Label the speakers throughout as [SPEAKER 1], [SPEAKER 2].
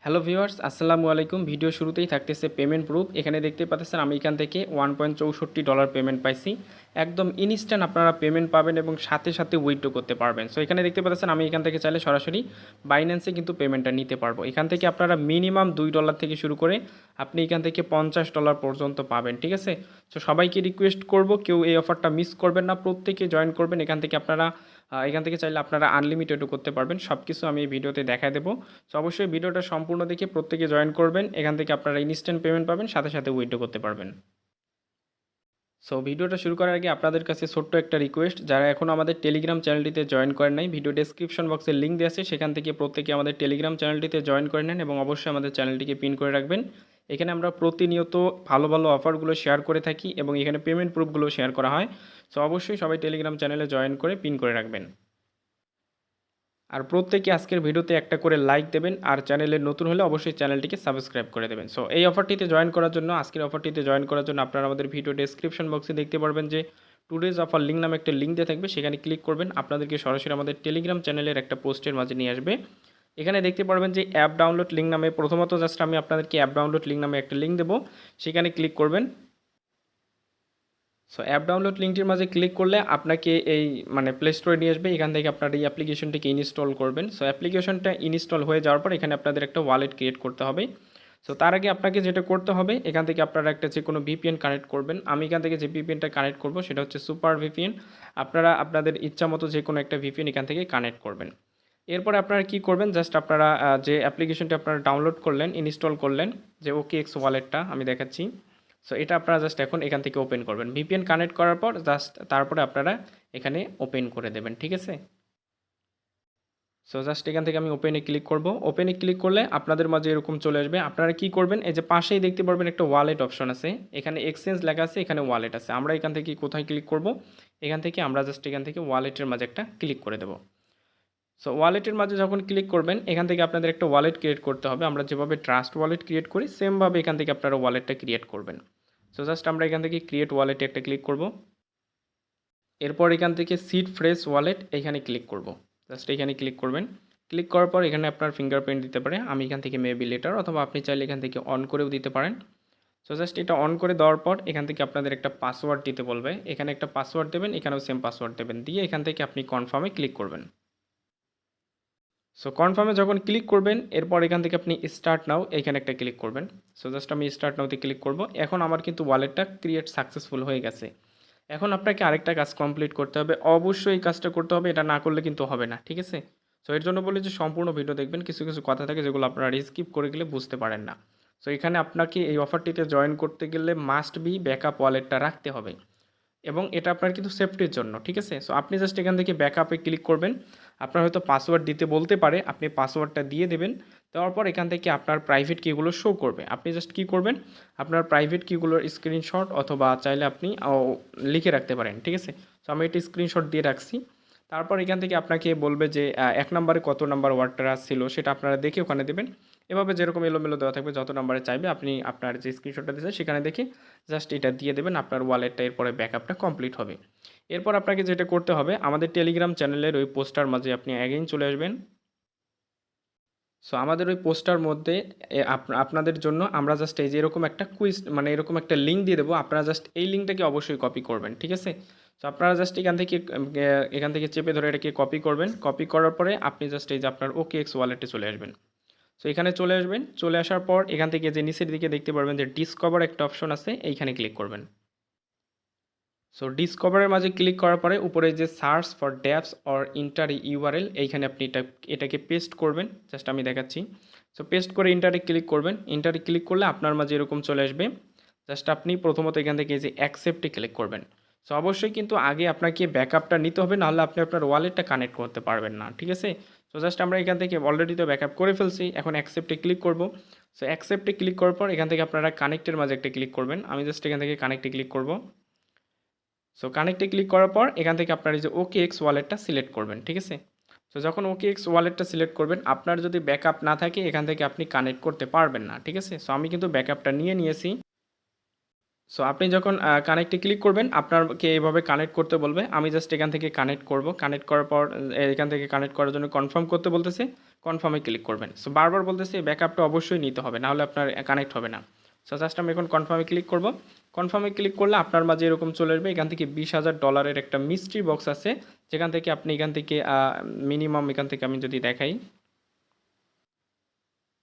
[SPEAKER 1] Hello viewers, আসসালামু আলাইকুম। Video শুরুতেই থাকতেছে পেমেন্ট প্রুফ। এখানে দেখতে পাচ্ছেন আমি এখান থেকে $1.64 পেমেন্ট পাইছি। একদম ইনস্ট্যান্ট আপনারা পেমেন্ট পাবেন এবং সাথে সাথে উইথড্র করতে পারবেন। সো এখানে দেখতে পাচ্ছেন আমি এখান থেকে চাইলে সরাসরি বাইন্যান্সে কিন্তু পেমেন্টটা নিতে পারবো। এখান থেকে আপনারা মিনিমাম $2 থেকে শুরু করে আপনি এখান থেকে $50 পর্যন্ত পাবেন, ঠিক আছে। সো সবাইকে রিকোয়েস্ট করব, কেউ এই অফারটা মিস করবেন না, প্রত্যেকে জয়েন করবেন। এখান থেকে চাইলে আপনারা আনলিমিটেডও করতে পারবেন। সব কিছু আমি এই ভিডিওতে দেখায় দেবো। সো অবশ্যই ভিডিওটা সম্পূর্ণ দেখে প্রত্যেকে জয়েন করবেন। এখান থেকে আপনারা ইনস্ট্যান্ট পেমেন্ট পাবেন, সাথে সাথে উইথড্র করতে পারবেন। সো ভিডিওটা শুরু করার আগে আপনাদের কাছে ছোট্ট একটা রিকোয়েস্ট, যারা এখনও আমাদের টেলিগ্রাম চ্যানেলটিতে জয়েন করেন নাই, ভিডিও ডেসক্রিপশন বক্সে লিঙ্ক দেওয়া আছে, সেখান থেকে প্রত্যেকে আমাদের টেলিগ্রাম চ্যানেলটিতে জয়েন করে নেন এবং অবশ্যই আমাদের চ্যানেলটিকে পিন করে রাখবেন। এখানে আমরা প্রতিনিয়ত ভালো ভালো অফারগুলো শেয়ার করে থাকি এবং এখানে পেমেন্ট প্রুফগুলো শেয়ার করা হয়। সো অবশ্যই সবাই টেলিগ্রাম চ্যানেলে জয়েন করে পিন করে রাখবেন। আর প্রত্যেকে আজকের ভিডিওতে একটা করে লাইক দেবেন, আর চ্যানেলে নতুন হলে অবশ্যই চ্যানেলটিকে সাবস্ক্রাইব করে দেবেন। সো এই অফারটিতে জয়েন করার জন্য, আজকের অফারটিতে জয়েন করার জন্য আপনারা আমাদের ভিডিও ডেসক্রিপশন বক্সে দেখতে পারবেন যে টুডেজ অফার লিঙ্ক নামে একটা লিঙ্ক দেওয়া থাকবে, সেখানে ক্লিক করবেন। আপনাদেরকে সরাসরি আমাদের টেলিগ্রাম চ্যানেলের একটা পোস্টের মাঝে নিয়ে আসবে। এখানে দেখতে পারবেন যে অ্যাপ ডাউনলোড লিঙ্ক নামে, প্রথমত জাস্ট আমি আপনাদেরকে অ্যাপ ডাউনলোড লিঙ্ক নামে একটা লিঙ্ক দেবো, সেখানে ক্লিক করবেন। সো অ্যাপ ডাউনলোড লিঙ্কটির মাঝে ক্লিক করলে আপনাকে এই প্লে স্টোরে নিয়ে আসবে। এখান থেকে আপনার এই অ্যাপ্লিকেশনটিকে ইনস্টল করবেন। সো অ্যাপ্লিকেশনটা ইনস্টল হয়ে যাওয়ার পর এখানে আপনাদের একটা ওয়ালেট ক্রিয়েট করতে হবে। সো তার আগে আপনাকে যেটা করতে হবে, এখান থেকে আপনারা একটা যে কোনো ভিপিএন কানেক্ট করবেন। আমি এখান থেকে যে ভিপিএনটা কানেক্ট করব সেটা হচ্ছে সুপার ভিপিএন। আপনারা আপনাদের ইচ্ছা মতো যে কোনো একটা ভিপিএন এখান থেকে কানেক্ট করবেন। এরপরে আপনারা কি করবেন, জাস্ট আপনারা যে অ্যাপ্লিকেশনটা আপনারা ডাউনলোড করলেন, ইনস্টল করলেন, যে OKX ওয়ালেটটা আমি দেখাচ্ছি। সো এটা আপনারা জাস্ট এখন এখান থেকে ওপেন করবেন। ভিপিএন কানেক্ট করার পর জাস্ট তারপরে আপনারা এখানে ওপেন করে দেবেন, ঠিক আছে। সো জাস্ট এখান থেকে আমি ওপেনে ক্লিক করব। ওপেনে ক্লিক করলে আপনাদের মাঝে এরকম চলে আসবে। আপনারা কি করবেন, এই যে পাশেই দেখতে পারবেন একটা ওয়ালেট অপশন আছে, এখানে এক্সচেঞ্জ লেখা আছে, এখানে ওয়ালেট আছে। আমরা এখান থেকে কোথায় ক্লিক করব, এখান থেকে আমরা জাস্ট এখান থেকে ওয়ালেটের মাঝে একটা ক্লিক করে দেবো। সো ওয়ালেটের মাঝে যখন ক্লিক করবেন, এখান থেকে আপনাদের একটা ওয়ালেট ক্রিয়েট করতে হবে। আমরা যেভাবে ট্রাস্ট ওয়ালেট ক্রিয়েট করি সেমভাবে এখান থেকে আপনারা ওয়ালেটটা ক্রিয়েট করবেন। সো জাস্ট আমরা এখান থেকে ক্রিয়েট ওয়ালেটে একটা ক্লিক করব। এরপর এখান থেকে সিড ফ্রেশ ওয়ালেট এখানে ক্লিক করব। জাস্ট এখানে ক্লিক করবেন। ক্লিক করার পর এখানে আপনার ফিঙ্গারপ্রিন্ট দিতে পারে। আমি এখান থেকে মেবি লেটার, অথবা আপনি চাইলে এখান থেকে অন করেও দিতে পারেন। সো জাস্ট এটা অন করে দেওয়ার পর এখান থেকে আপনাদের একটা পাসওয়ার্ড দিতে বলবে। এখানে একটা পাসওয়ার্ড দেবেন, এখানেও সেম পাসওয়ার্ড দেবেন, দিয়ে এখান থেকে আপনি কনফার্মে ক্লিক করবেন। সো কনফার্মে যখন ক্লিক করবেন, এরপর এখান থেকে আপনি স্টার্ট নাও এখানে একটা ক্লিক করবেন। সো জাস্ট আমি স্টার্ট নাওতে ক্লিক করব। এখন আমার কিন্তু ওয়ালেটটা ক্রিয়েট সাকসেসফুল হয়ে গেছে। এখন আপনাকে আরেকটা কাজ কমপ্লিট করতে হবে, অবশ্যই এই কাজটা করতে হবে, এটা না করলে কিন্তু হবে না, ঠিক আছে। সো এর জন্য বলি যে সম্পূর্ণ ভিডিও দেখবেন, কিছু কিছু কথা থাকে যেগুলো আপনারা স্কিপ করে গেলে বুঝতে পারেন না। সো এখানে আপনাকে এই অফারটিতে জয়েন করতে গেলে মাস্ট বি ব্যাকআপ ওয়ালেটটা রাখতে হবে, এবং এটা আপনার কিন্তু সেফটির জন্য, ঠিক আছে। সো আপনি জাস্ট এখান থেকে ব্যাকআপে ক্লিক করবেন। আপনার হয়তো পাসওয়ার্ড দিতে বলতে পারে, আপনি পাসওয়ার্ডটা দিয়ে দেবেন। দেওয়ার পর এখান থেকে আপনার প্রাইভেট কিগুলো শো করবে। আপনি জাস্ট কী করবেন, আপনার প্রাইভেট কিগুলোর স্ক্রিনশট অথবা চাইলে আপনি লিখে রাখতে পারেন, ঠিক আছে। সো আমি এটি স্ক্রিনশট দিয়ে রাখছি। তারপর এখান থেকে আপনাকে বলবে যে 1 নম্বরে কত নাম্বার ওয়ার্ডটা ছিল সেটা আপনারা দেখে ওখানে দেবেন। এভাবে যেরকম এলোমেলো দেওয়া থাকবে, যত নাম্বারে চাইবে আপনি আপনার যে স্ক্রিনশটটা দিয়েছেন সেখানে দেখে জাস্ট এটা দিয়ে দেবেন, আপনার ওয়ালেটটা এরপরে ব্যাকআপটা কমপ্লিট হবে। এরপর আপনাকে যেটা করতে হবে, আমাদের টেলিগ্রাম চ্যানেলের ওই পোস্টার মাঝে আপনি অ্যাগেইন চলে আসবেন। সো আমাদের ওই পোস্টার মধ্যে আপনাদের জন্য আমরা জাস্ট এই যে এরকম একটা কুইজ এরকম একটা লিঙ্ক দিয়ে দেবো, আপনারা জাস্ট এই লিঙ্কটাকে অবশ্যই কপি করবেন, ঠিক আছে। সো আপনারা জাস্ট এখান থেকে চেপে ধরে এটাকে কপি করবেন। কপি করার পরে আপনি জাস্ট এই যে আপনার OKX ওয়ালেটে চলে আসবেন। সো এখানে চলে আসবেন। চলে আসার পর এখান থেকে যে নিচের দিকে দেখতে পারবেন যে ডিসকভার একটা অপশন আছে, এইখানে ক্লিক করবেন। সো ডিসকভারের মাঝে ক্লিক করার পরে উপরে যে search for dapps or enter URL, এইখানে আপনি এটাকে পেস্ট করবেন। জাস্ট আমি দেখাচ্ছি। সো পেস্ট করে ইন্টারে ক্লিক করবেন। ইন্টারে ক্লিক করলে আপনার মাঝে এরকম চলে আসবে। জাস্ট আপনি প্রথমত এখান থেকে যে অ্যাকসেপ্টে ক্লিক করবেন। সো অবশ্যই কিন্তু আগে আপনাকে ব্যাকআপটা নিতে হবে, নাহলে আপনি আপনার ওয়ালেটটা কানেক্ট করতে পারবেন না, ঠিক আছে। সো জাস্ট আমরা এখান থেকে অলরেডি তো ব্যাকআপ করে ফেলছি, এখন অ্যাকসেপ্টে ক্লিক করব। সো অ্যাকসেপ্টে ক্লিক করার পর এখান থেকে আপনারা কানেক্টের মাঝে একটা ক্লিক করবেন। আমি জাস্ট এখান থেকে কানেক্টে ক্লিক করব। সো কানেক্টে ক্লিক করার পর এখান থেকে আপনার এই যে OKX ওয়ালেটটা সিলেক্ট করবেন, ঠিক আছে। সো যখন OKX ওয়ালেটটা সিলেক্ট করবেন, আপনার যদি ব্যাকআপ না থাকে এখান থেকে আপনি কানেক্ট করতে পারবেন না, ঠিক আছে। সো আমি কিন্তু ব্যাকআপটা নিয়ে নিয়েছি। সো আপনি যখন কানেক্টে ক্লিক করবেন আপনাকে এইভাবে কানেক্ট করতে বলবে। আমি জাস্ট এখান থেকে কানেক্ট করব। কানেক্ট করার পর এখান থেকে কানেক্ট করার জন্য কনফার্ম করতে বলতেছে। কনফার্মে ক্লিক করবেন। সো বারবার বলতেছে ব্যাকআপটা অবশ্যই নিতে হবে, নাহলে আপনার কানেক্ট হবে না। সো জাস্ট আমি এখন কনফার্মে ক্লিক করব। কনফার্মে ক্লিক করলে আপনার মাঝে এরকম চলে আসবে। এখান থেকে $20,000 একটা মিস্ট্রি বক্স আছে, যেখান থেকে আপনি এখান থেকে মিনিমাম এখান থেকে আমি যদি দেখাই,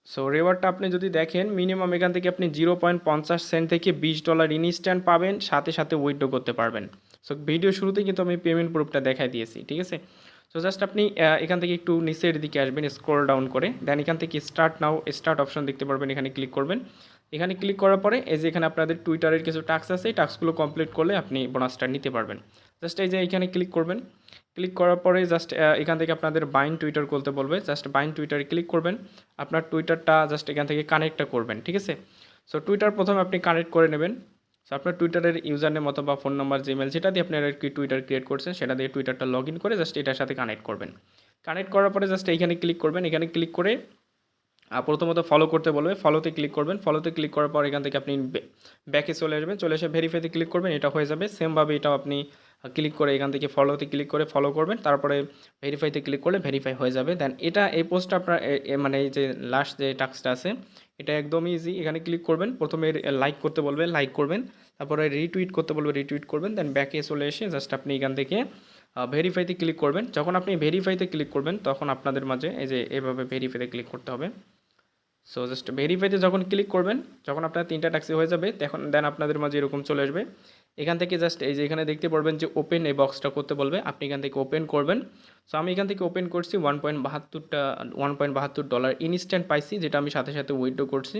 [SPEAKER 1] সো রিওয়ার্ডটা আপনি যদি দেখেন মিনিমাম এখান থেকে আপনি 0.50 সেন্ট থেকে $20 ইনস্ট্যান্ট পাবেন, সাথে সাথে উইথড্র করতে পারবেন। সো ভিডিও শুরুতেই কিন্তু আমি পেমেন্ট প্রুফটা দেখাই দিয়েছি, ঠিক আছে। সো জাস্ট আপনি এখান থেকে একটু নিচের দিকে আসবেন, স্ক্রল ডাউন করে, দেন এখান থেকে স্টার্ট নাও স্টার্ট অপশন দেখতে পারবেন, এখানে ক্লিক করবেন। এখানে ক্লিক করার পরে এই যে এখানে আপনাদের টুইটারের কিছু টাস্ক আছে, এই টাস্কগুলো কমপ্লিট করলে আপনি বোনাসটা নিতে পারবেন। জাস্ট এই যে এখানে ক্লিক করবেন। ক্লিক করার পরে জাস্ট এখান থেকে আপনাদের বাইন্ড টুইটার করতে বলবে, জাস্ট বাইন্ড টুইটারে ক্লিক করবেন। আপনার টুইটারটা জাস্ট এখান থেকে কানেক্টটা করবেন, ঠিক আছে। সো টুইটার প্রথমে আপনি কানেক্ট করে নেবেন। সো আপনার টুইটারের ইউজার নেম অথবা ফোন নাম্বার, জিমেল যেটা দিয়ে আপনার আর কি টুইটার ক্রিয়েট করছেন সেটা দিয়ে টুইটারটা লগ ইন করে জাস্ট এটার সাথে কানেক্ট করবেন। কানেক্ট করার পরে জাস্ট এইখানে ক্লিক করবেন। এখানে ক্লিক করে প্রথমত ফলো করতে বলবে, ফলোতে ক্লিক করবেন। ফলোতে ক্লিক করার পর এখান থেকে আপনি ব্যাকে চলে আসবেন, চলে এসে ভেরিফাইতে ক্লিক করবেন, এটা হয়ে যাবে। সেমভাবে এটাও আপনি ক্লিক করে এখান থেকে ফলোতে ক্লিক করে ফলো করবেন, তারপরে ভেরিফাইতে ক্লিক করলে ভেরিফাই হয়ে যাবে। দেন এটা এই পোস্টটা আপনার মানে এই যে লাস্ট যে টাস্কটা আছে এটা একদমই ইজি। এখানে ক্লিক করবেন, প্রথমে লাইক করতে বলবে, লাইক করবেন, তারপরে রিটুইট করতে বলবে, রিটুইট করবেন। দেন ব্যাকে চলে এসে জাস্ট আপনি এখান থেকে ভেরিফাইতে ক্লিক করবেন। যখন আপনি ভেরিফাইতে ক্লিক করবেন তখন আপনাদের মাঝে এই যে এভাবে ভেরিফাইতে ক্লিক করতে হবে। সো জাস্ট ভেরিফাইতে যখন ক্লিক করবেন, যখন আপনার 3টা ট্যাক্সি হয়ে যাবে তখন দেন আপনাদের মাঝে এরকম চলে আসবে। এখান থেকে জাস্ট এই যে এখানে দেখতে পারবেন যে ওপেন এই বক্সটা করতে বলবে, আপনি এখান থেকে ওপেন করবেন। সো আমি এখান থেকে ওপেন করছি, $1.72 ইনস্ট্যান্ট পাইছি, যেটা আমি সাথে সাথে উইথড্র করছি।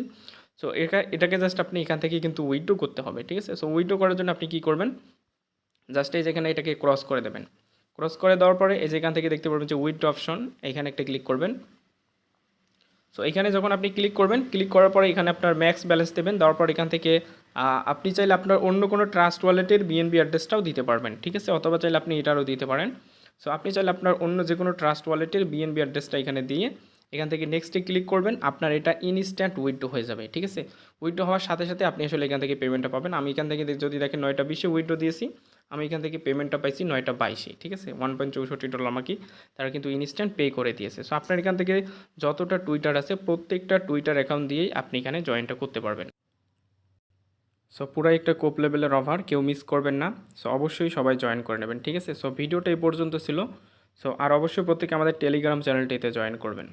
[SPEAKER 1] সো এটাকে জাস্ট আপনি এখান থেকে কিন্তু উইথড্র করতে হবে, ঠিক আছে। সো উইথড্র করার জন্য আপনি কী করবেন, জাস্ট এই যেখানে এটাকে ক্রস করে দেবেন। ক্রস করে দেওয়ার পরে এই যে এখান থেকে দেখতে পারবেন যে উইথড্র অপশন, এখানে একটা ক্লিক করবেন। সো এখানে যখন আপনি ক্লিক করবেন, ক্লিক করার পরে এখানে আপনার ম্যাক্স ব্যালেন্স দেবেন, দেওয়ার পর এখান থেকে আপনি চাইলে আপনার অন্য কোনো ট্রাস্ট ওয়ালেটের বিএনবি অ্যাড্রেসটাও দিতে পারবেন, ঠিক আছে, অথবা চাইলে আপনি এটারও দিতে পারেন। সো আপনি চাইলে আপনার অন্য যে কোনো ট্রাস্ট ওয়ালেটের বিএনবি অ্যাড্রেসটা এখানে দিয়ে এখান থেকে নেক্সটে ক্লিক করবেন, আপনার এটা ইনস্ট্যান্ট উইথড্র হয়ে যাবে, ঠিক আছে। উইথড্র হওয়ার সাথে সাথে আপনি আসলে এখান থেকে পেমেন্টটা পাবেন। আমি এখান থেকে যদি দেখেন 9টা 20 উইথড্র দিয়েছি, আমি এখান থেকে পেমেন্টটা পাইছি 9টা 22, ঠিক আছে। $1.64 আমাকে তারা কিন্তু ইনস্ট্যান্ট পে করে দিয়েছে। সো আপনার এখান থেকে যতটা টুইটার আছে প্রত্যেকটা টুইটার অ্যাকাউন্ট দিয়েই আপনি এখানে জয়েনটা করতে পারবেন। সো পুরো একটা কোপ লেভেলের অফার, কেউ মিস করবেন না। সো অবশ্যই সবাই জয়েন করে নেবেন, ঠিক আছে। সো ভিডিওটা এই পর্যন্ত ছিল। সো আর অবশ্যই প্রত্যেকে আমাদের টেলিগ্রাম চ্যানেলটিতে জয়েন করবেন।